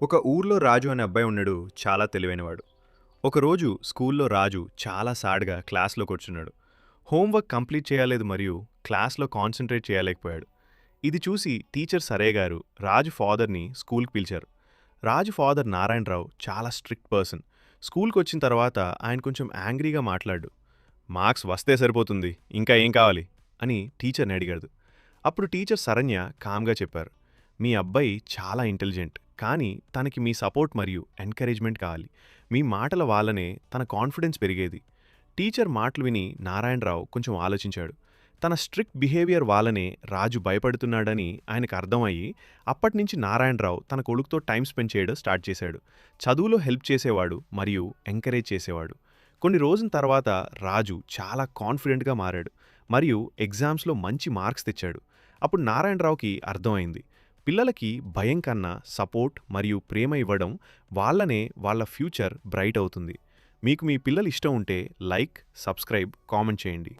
ఒక ఊర్లో రాజు అనే అబ్బాయి ఉన్నాడు. చాలా తెలివైనవాడు. ఒకరోజు స్కూల్లో రాజు చాలా సాడ్‌గా క్లాస్‌లో కూర్చున్నాడు. హోంవర్క్ కంప్లీట్ చేయలేదు మరియు క్లాస్‌లో కాన్సంట్రేట్ చేయలేకపోయాడు. ఇది చూసి టీచర్ సరే గారు రాజు ఫాదర్‌ని స్కూల్‌కి పిలిచారు. రాజు ఫాదర్ నారాయణరావు చాలా స్ట్రిక్ట్ పర్సన్. స్కూల్‌కొచ్చిన తర్వాత ఆయన కొంచెం యాంగ్రీగా మాట్లాడు. మార్క్స్ వస్తే సరిపోతుంది. ఇంకా ఏం కావాలి? అని టీచర్‌ని అడిగాడు. అప్పుడు టీచర్ శరణ్య కామ్‌గా చెప్పారు. మీ అబ్బాయి చాలా ఇంటెలిజెంట్. కానీ తనకి మీ సపోర్ట్ మరియు ఎంకరేజ్‌మెంట్ కావాలి. మీ మాటల వల్లనే తన కాన్ఫిడెన్స్ పెరిగేది. టీచర్ మాటలు విని నారాయణరావు కొంచెం ఆలోచించాడు. తన స్ట్రిక్ట్ బిహేవియర్ వల్లనే రాజు భయపడుతున్నాడని ఆయనకు అర్థమయ్యి అప్పటినుంచి నారాయణరావు తన కొడుకుతో టైం స్పెండ్ చేయడం స్టార్ట్ చేశాడు. చదువులో హెల్ప్ చేసేవాడు మరియు ఎంకరేజ్ చేసేవాడు. కొన్ని రోజుల తర్వాత రాజు చాలా కాన్ఫిడెంట్‌గా మారాడు మరియు ఎగ్జామ్స్‌లో మంచి మార్క్స్ తెచ్చాడు. అప్పుడు నారాయణరావుకి అర్థమైంది. పిల్లలకి భయం కన్నా సపోర్ట్ మరియు ప్రేమ ఇవ్వడం వాళ్ళనే వాళ్ళ ఫ్యూచర్ బ్రైట్ అవుతుంది. మీకు మీ పిల్లలు ఇష్టం ఉంటే లైక్, సబ్స్క్రైబ్, కామెంట్ చేయండి.